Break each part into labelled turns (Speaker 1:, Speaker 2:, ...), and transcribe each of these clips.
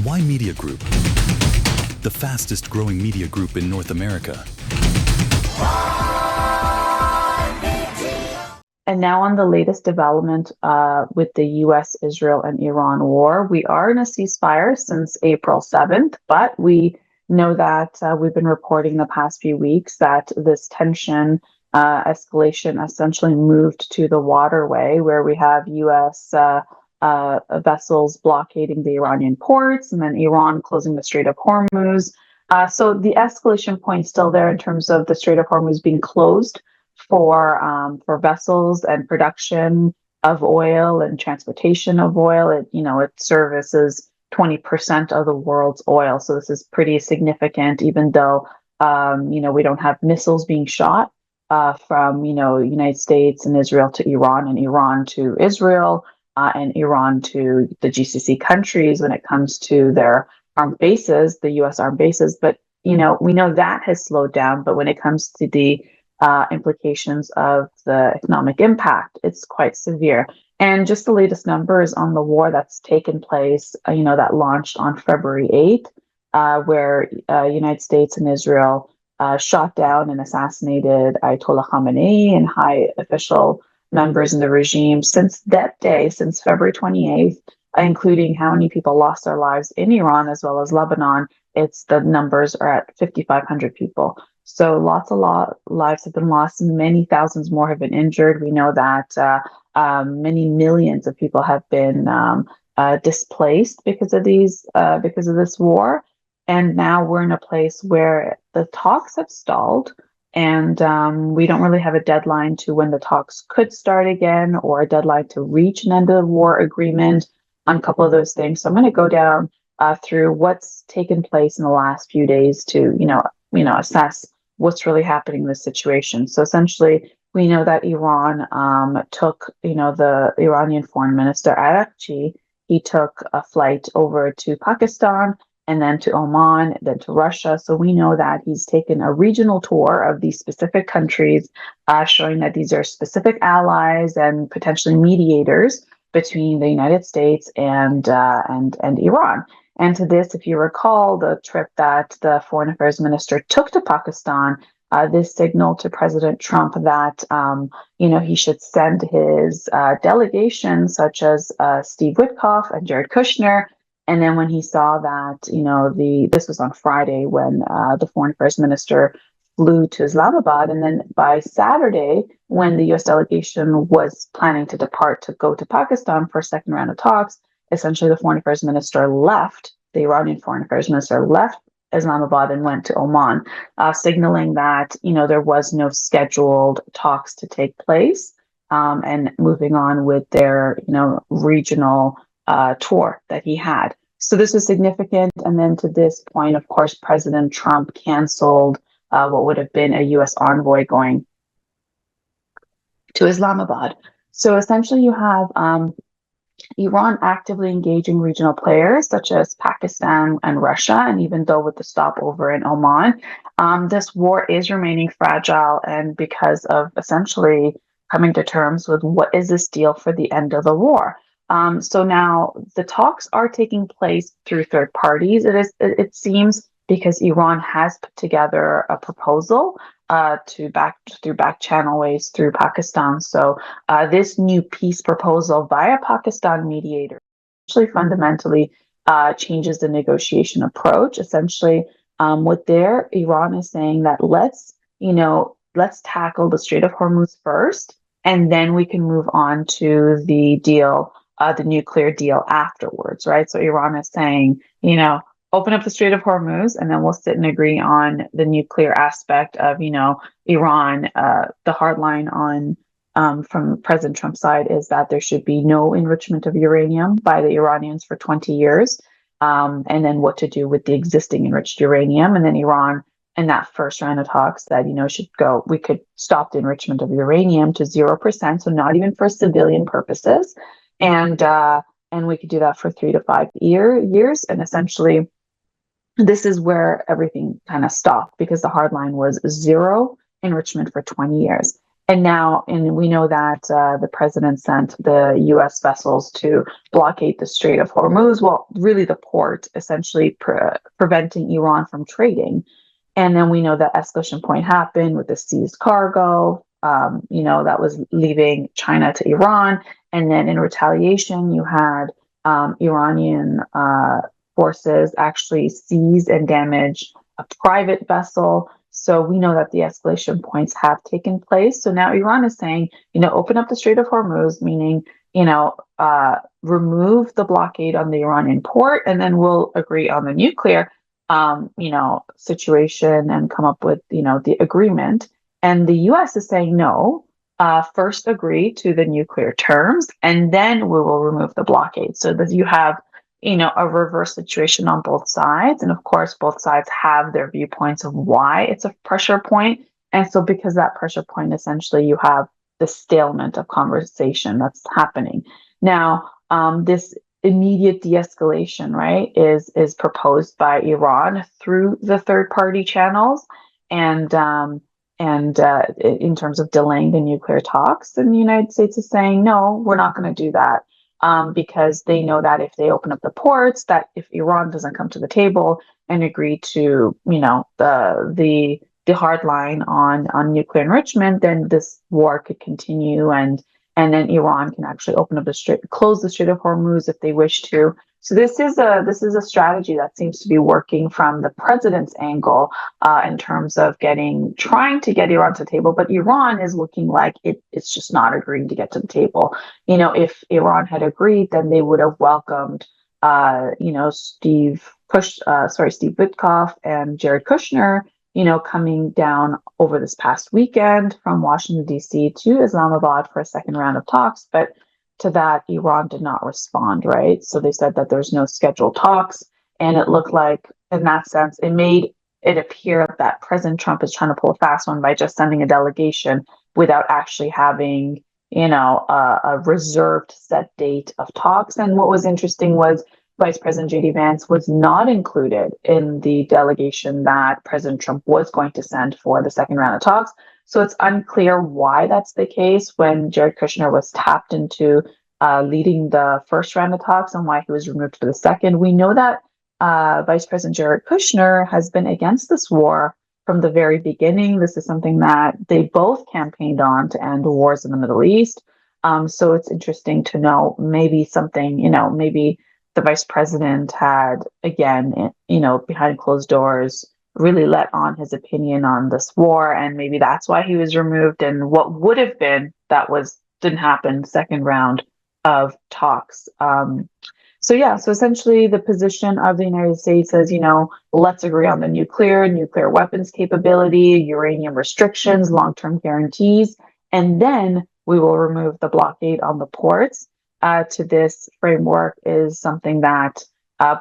Speaker 1: Ymedia Group, the fastest growing media group in North America.
Speaker 2: And now on the latest development with the US, Israel, and Iran war, we are in a ceasefire since April 7th, but we know that we've been reporting the past few weeks that this tension escalation essentially moved to the waterway, where we have US vessels blockading the Iranian ports, and then Iran closing the Strait of Hormuz. So the escalation point is still there in terms of the Strait of Hormuz being closed for vessels and production of oil and transportation of oil. It services 20% of the world's oil. So this is pretty significant, even though we don't have missiles being shot from United States and Israel to Iran, and Iran to Israel, and Iran to the GCC countries when it comes to their armed bases, the US armed bases. But we know that has slowed down. But when it comes to the implications of the economic impact, it's quite severe. And just the latest numbers on the war that's taken place, that launched on February 8th, where United States and Israel shot down and assassinated Ayatollah Khamenei and high official members in the regime. Since that day, since February 28th, including how many people lost their lives in Iran as well as Lebanon, the numbers are at 5,500 people. So lots of lives have been lost, and many thousands more have been injured. We know that many millions of people have been displaced because of this war. And now we're in a place where the talks have stalled, and we don't really have a deadline to when the talks could start again, or a deadline to reach an end of the war agreement on a couple of those things. So I'm going to go down through what's taken place in the last few days to assess what's really happening in this situation. So essentially, we know that Iran took, the Iranian foreign minister Araghchi, he took a flight over to Pakistan, and then to Oman, then to Russia. So we know that he's taken a regional tour of these specific countries, showing that these are specific allies and potentially mediators between the United States and Iran. And to this, if you recall, the trip that the foreign affairs minister took to Pakistan, this signaled to President Trump that he should send his delegation, such as Steve Witkoff and Jared Kushner. And then when he saw that, this was on Friday when the foreign affairs minister flew to Islamabad, and then by Saturday, when the U.S. delegation was planning to depart to go to Pakistan for a second round of talks, essentially the foreign affairs minister left, the Iranian foreign affairs minister left Islamabad and went to Oman, signaling that, there was no scheduled talks to take place, and moving on with their, regional tour that he had. So this was significant. And then to this point, of course, President Trump canceled what would have been a U.S. envoy going to Islamabad. So essentially you have Iran actively engaging regional players such as Pakistan and Russia. And even though with the stopover in Oman, this war is remaining fragile, and because of essentially coming to terms with what is this deal for the end of the war. So now the talks are taking place through third parties. It seems, because Iran has put together a proposal through back channel ways through Pakistan. So this new peace proposal via Pakistan mediator actually fundamentally changes the negotiation approach. Essentially, Iran is saying that let's tackle the Strait of Hormuz first, and then we can move on to the deal, the nuclear deal afterwards, right? So Iran is saying, open up the Strait of Hormuz, and then we'll sit and agree on the nuclear aspect of, Iran. The hard line from President Trump's side is that there should be no enrichment of uranium by the Iranians for 20 years, and then what to do with the existing enriched uranium. And then Iran, in that first round of talks, said, we could stop the enrichment of uranium to 0%, so not even for civilian purposes, and we could do that for 3 to 5 years, and essentially this is where everything kind of stopped, because the hard line was zero enrichment for 20 years. And now, and we know that the president sent the U.S. vessels to blockade the Strait of Hormuz. Well, really the port, essentially preventing Iran from trading. And then we know that escalation point happened with the seized cargo, that was leaving China to Iran. And then in retaliation, you had Iranian forces actually seize and damage a private vessel. So we know that the escalation points have taken place. So now Iran is saying, open up the Strait of Hormuz, meaning, remove the blockade on the Iranian port, and then we'll agree on the nuclear, situation and come up with, the agreement. And the U.S. is saying no. First agree to the nuclear terms, and then we will remove the blockade. So that you have a reverse situation on both sides. And of course, both sides have their viewpoints of why it's a pressure point. And so because that pressure point, essentially you have the stalemate of conversation that's happening. Now, this immediate de-escalation, right, is proposed by Iran through the third party channels. And in terms of delaying the nuclear talks, and the United States is saying, no, we're not going to do that. Because they know that if they open up the ports, that if Iran doesn't come to the table and agree to, the hard line on nuclear enrichment, then this war could continue, and then Iran can actually open up close the Strait of Hormuz if they wish to. So this is a strategy that seems to be working from the president's angle in terms of trying to get Iran to the table, but Iran is looking like it's just not agreeing to get to the table. If Iran had agreed, then they would have welcomed, Steve Witkoff and Jared Kushner, coming down over this past weekend from Washington, D.C. to Islamabad for a second round of talks. But to that, Iran did not respond, right? So they said that there's no scheduled talks. And it looked like, in that sense, it made it appear that President Trump is trying to pull a fast one by just sending a delegation without actually having, a reserved set date of talks. And what was interesting was Vice President J.D. Vance was not included in the delegation that President Trump was going to send for the second round of talks. So it's unclear why that's the case when Jared Kushner was tapped into leading the first round of talks and why he was removed for the second. We know that Vice President Jared Kushner has been against this war from the very beginning. This is something that they both campaigned on to end wars in the Middle East. So it's interesting to know maybe something, maybe the vice president had, again, behind closed doors, really let on his opinion on this war, and maybe that's why he was removed. And what would have been didn't happen, second round of talks. So essentially the position of the United States is, let's agree on the nuclear weapons capability, uranium restrictions, long-term guarantees, and then we will remove the blockade on the ports. To this framework is something that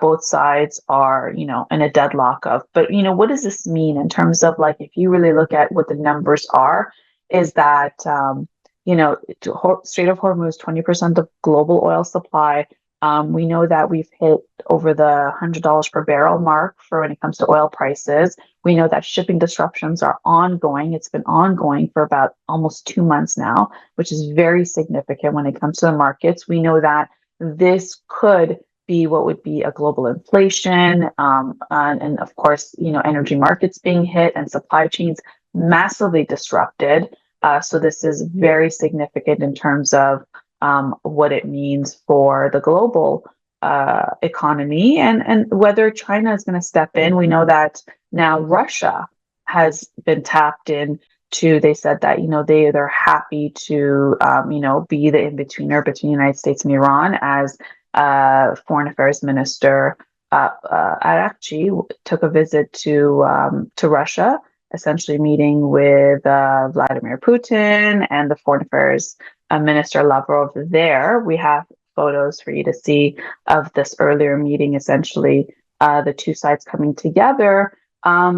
Speaker 2: both sides are, in a deadlock of. But, what does this mean in terms of, like, if you really look at what the numbers are, is that, Strait of Hormuz, 20% of global oil supply. We know that we've hit over the $100 per barrel mark for when it comes to oil prices. We know that shipping disruptions are ongoing. It's been ongoing for about almost 2 months now, which is very significant when it comes to the markets. We know that this could be what would be a global inflation, and of course, energy markets being hit and supply chains massively disrupted. So this is very significant in terms of what it means for the global economy, and whether China is going to step in. We know that now Russia has been tapped in to, they said that, they're happy to, be the in-betweener between the United States and Iran, as Foreign Affairs Minister Arakchi took a visit to Russia, essentially meeting with Vladimir Putin and the Foreign Affairs Minister Lavrov there. We have photos for you to see of this earlier meeting, essentially the two sides coming together,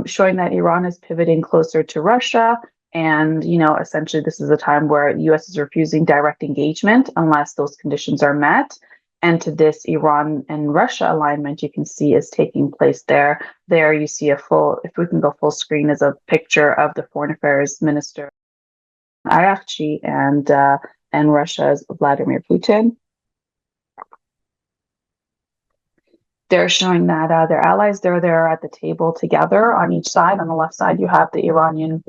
Speaker 2: showing that Iran is pivoting closer to Russia. And, essentially this is a time where the U.S. is refusing direct engagement unless those conditions are met. And to this, Iran and Russia alignment, you can see, is taking place there. There you see if we can go full screen, is a picture of the Foreign Affairs Minister Arakci and Russia's Vladimir Putin. They're showing that their allies, they're there at the table together on each side. On the left side, you have the Iranian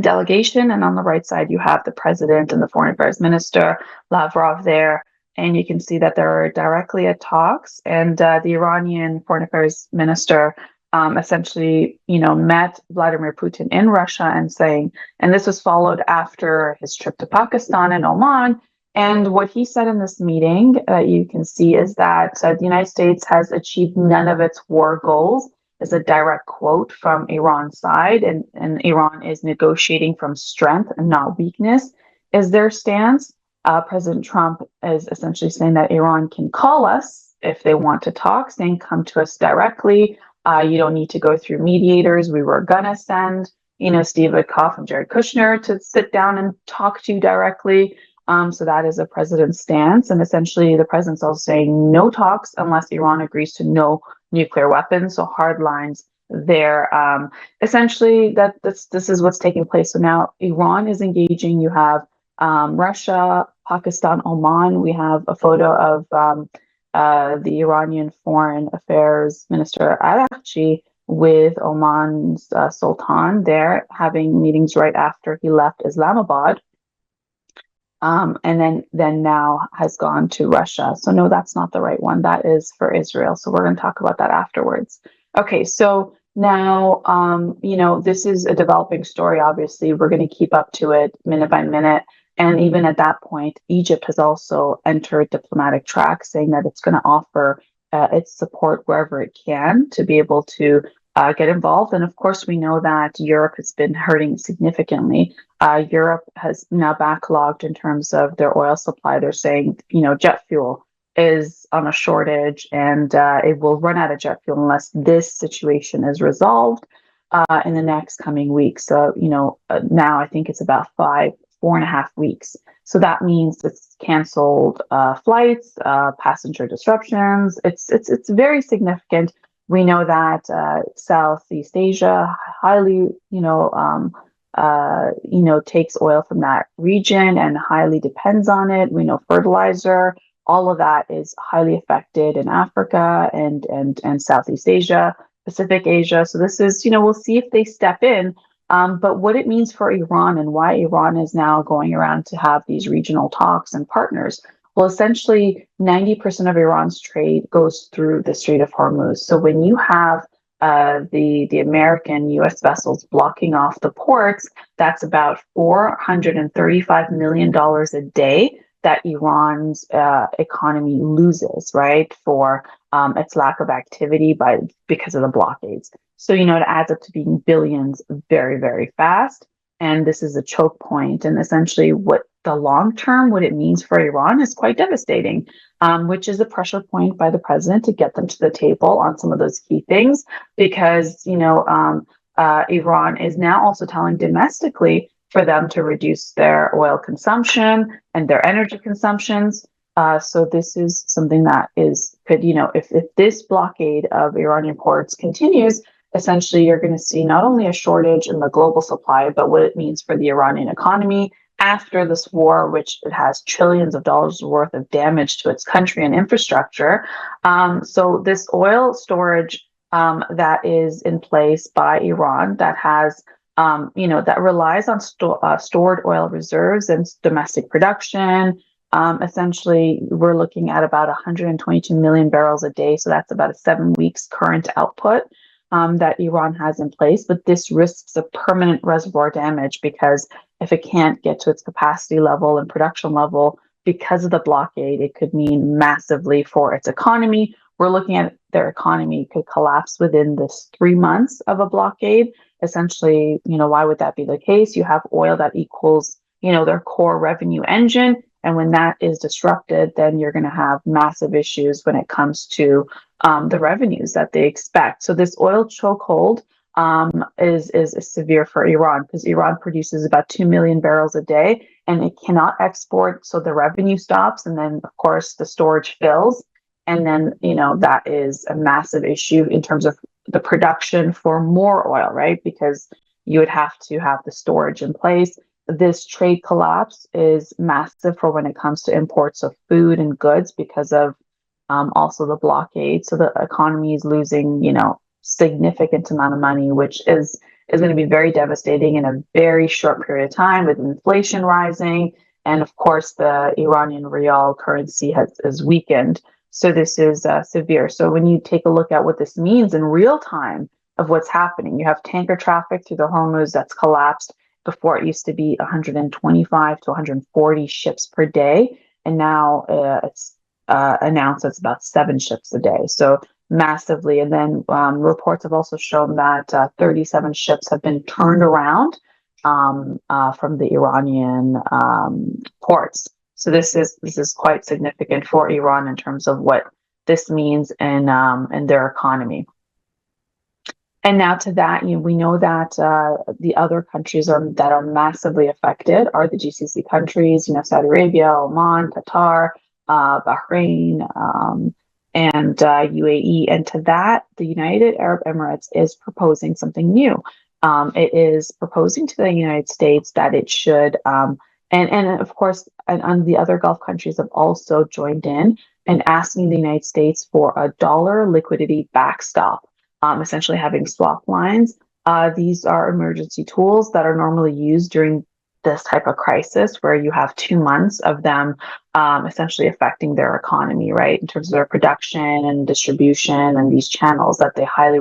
Speaker 2: delegation, and on the right side, you have the president and the foreign affairs minister, Lavrov, there. And you can see that they're directly at talks. And the Iranian foreign affairs minister essentially, met Vladimir Putin in Russia and saying, and this was followed after his trip to Pakistan and Oman. And what he said in this meeting, you can see, is that the United States has achieved none of its war goals, is a direct quote from Iran's side, and Iran is negotiating from strength and not weakness, is their stance. President Trump is essentially saying that Iran can call us if they want to talk, saying, come to us directly. You don't need to go through mediators. We were going to send, Steve Witkoff and Jared Kushner to sit down and talk to you directly. So that is the president's stance. And essentially, the president's also saying no talks unless Iran agrees to no nuclear weapons. So hard lines there. Essentially, this is what's taking place. So now Iran is engaging. You have Russia, Pakistan, Oman. We have a photo of the Iranian Foreign Affairs Minister Arakci with Oman's Sultan there, having meetings right after he left Islamabad. And then now has gone to Russia. So no, that's not the right one. That is for Israel. So we're going to talk about that afterwards. Okay, so now, this is a developing story. Obviously, we're going to keep up to it minute by minute. And even at that point, Egypt has also entered diplomatic track, saying that it's going to offer its support wherever it can to be able to get involved. And of course, we know that Europe has been hurting significantly. Europe has now backlogged in terms of their oil supply. They're saying, jet fuel is on a shortage, and it will run out of jet fuel unless this situation is resolved in the next coming weeks. So, now I think it's about 4.5 weeks. So that means it's canceled flights, passenger disruptions. It's very significant. We know that Southeast Asia highly, takes oil from that region and highly depends on it. We know fertilizer, all of that is highly affected in Africa and Southeast Asia, Pacific Asia. So this is, we'll see if they step in. But what it means for Iran and why Iran is now going around to have these regional talks and partners. Well, essentially, 90% of Iran's trade goes through the Strait of Hormuz. So when you have the American U.S. vessels blocking off the ports, that's about $435 million a day that Iran's economy loses, right, for its lack of activity because of the blockades. So, it adds up to being billions very, very fast. And this is a choke point. And essentially what it means for Iran is quite devastating, which is a pressure point by the president to get them to the table on some of those key things, because, Iran is now also telling domestically for them to reduce their oil consumption and their energy consumptions. So this is something that could, if this blockade of Iranian ports continues, essentially you're going to see not only a shortage in the global supply, but what it means for the Iranian economy after this war, which it has trillions of dollars worth of damage to its country and infrastructure. So this oil storage that is in place by Iran that has that relies on stored oil reserves and domestic production. Essentially, we're looking at about 122 million barrels a day. So that's about a 7 weeks current output that Iran has in place. But this risks a permanent reservoir damage, because if it can't get to its capacity level and production level because of the blockade, it could mean massively for its economy. We're looking at their economy could collapse within this 3 months of a blockade. Essentially, why would that be the case? You have oil that equals, their core revenue engine. And when that is disrupted, then you're going to have massive issues when it comes to the revenues that they expect. So this oil chokehold is severe for Iran, because Iran produces about 2 million barrels a day and it cannot export. So the revenue stops. And then, of course, the storage fills. And then, that is a massive issue in terms of the production for more oil, right? Because you would have to have the storage in place. this trade collapse is massive for when it comes to imports of food and goods because of also the blockade. So the economy is losing, significant amount of money, which is going to be very devastating in a very short period of time with inflation rising. And of course, the Iranian rial currency has weakened. So this is severe. So when you take a look at what this means in real time of what's happening, you have tanker traffic through the Hormuz that's collapsed. Before it used to be 125 to 140 ships per day. And now it's announced it's about 7 ships a day. So massively. And then reports have also shown that 37 ships have been turned around from the Iranian ports. So this is quite significant for Iran in terms of what this means in their economy. And now to that, we know that the other countries that are massively affected are the GCC countries, Saudi Arabia, Oman, Qatar, Bahrain, and UAE. And to that, the United Arab Emirates is proposing something new. It is proposing to the United States that it should, and of course, and the other Gulf countries have also joined in and asking the United States for a dollar liquidity backstop. Essentially having swap lines. These are emergency tools that are normally used during this type of crisis where you have 2 months of them essentially affecting their economy, right, in terms of their production and distribution and these channels that they highly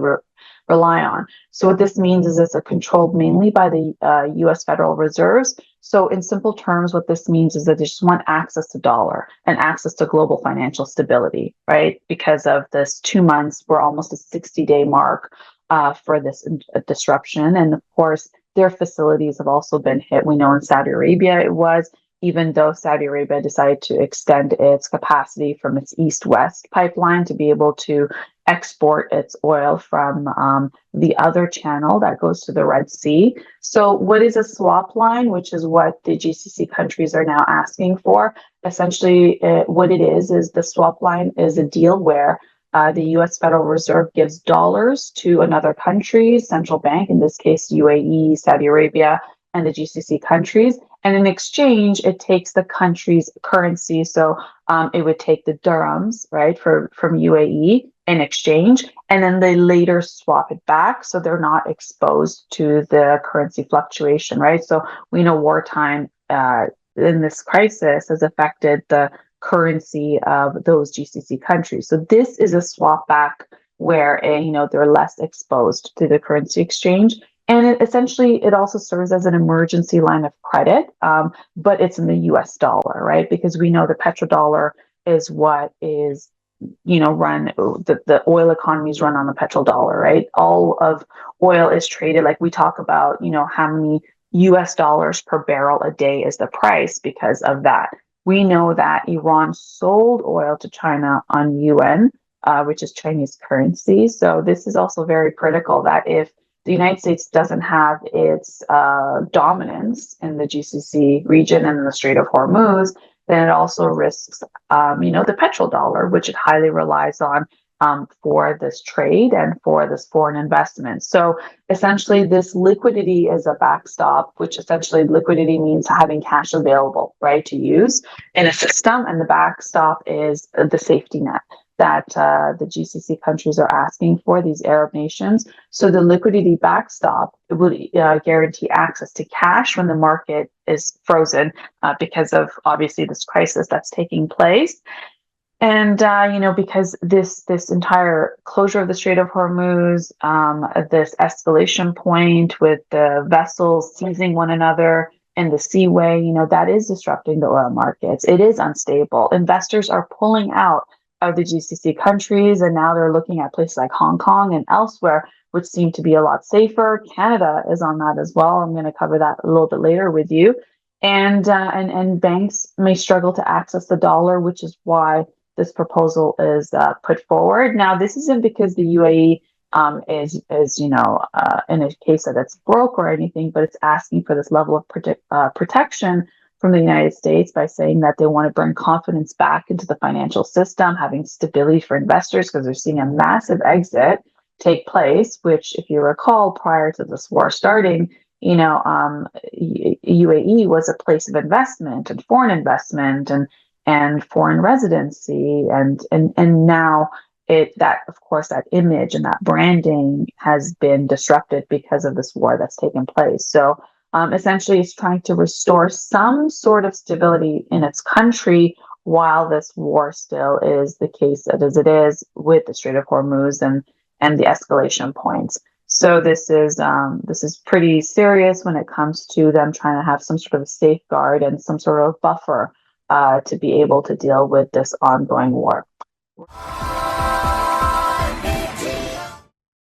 Speaker 2: rely on. So what this means is it's controlled mainly by the U.S. Federal Reserves. So in simple terms, what this means is that they just want access to dollar and access to global financial stability, right? Because of this 2 months, we're almost a 60-day mark for this disruption. And of course, their facilities have also been hit. We know in Saudi Arabia it was, even though Saudi Arabia decided to extend its capacity from its east-west pipeline to be able to export its oil from the other channel that goes to the Red Sea. So what is a swap line, which is what the GCC countries are now asking for? Essentially, what it is the swap line is a deal where the U.S. Federal Reserve gives dollars to another country's central bank, in this case, UAE, Saudi Arabia, and the GCC countries. And in exchange, it takes the country's currency. So it would take the dirhams, right, from UAE in exchange, and then they later swap it back. So they're not exposed to the currency fluctuation, right? So we know wartime in this crisis has affected the currency of those GCC countries. So this is a swap back where they're less exposed to the currency exchange. And it also serves as an emergency line of credit, but it's in the US dollar, right? Because we know the petrodollar is what is, the oil economy is run on the petrodollar, right? All of oil is traded, like we talk about, how many US dollars per barrel a day is the price because of that. We know that Iran sold oil to China on yuan, which is Chinese currency. So this is also very critical that if the United States doesn't have its dominance in the GCC region and in the Strait of Hormuz, then it also risks, the petrodollar, which it highly relies on for this trade and for this foreign investment. So essentially, this liquidity is a backstop, which essentially liquidity means having cash available, right, to use in a system. And the backstop is the safety net that the GCC countries are asking for, these Arab nations. So the liquidity backstop would guarantee access to cash when the market is frozen because of obviously this crisis that's taking place. And because this entire closure of the Strait of Hormuz, this escalation point with the vessels seizing one another in the seaway, that is disrupting the oil markets. It is unstable. Investors are pulling out of the GCC countries, and now they're looking at places like Hong Kong and elsewhere, which seem to be a lot safer. Canada is on that as well. I'm going to cover that a little bit later with you. And banks may struggle to access the dollar, which is why this proposal is put forward. Now, this isn't because the UAE is in a case that it's broke or anything, but it's asking for this level of protection from the United States by saying that they want to bring confidence back into the financial system, having stability for investors, because they're seeing a massive exit take place, which, if you recall, prior to this war starting, UAE was a place of investment and foreign investment and foreign residency, and now that, of course, that image and that branding has been disrupted because of this war that's taken place. So essentially, it's trying to restore some sort of stability in its country while this war still is the case as it is with the Strait of Hormuz and the escalation points. So this is pretty serious when it comes to them trying to have some sort of safeguard and some sort of buffer to be able to deal with this ongoing war.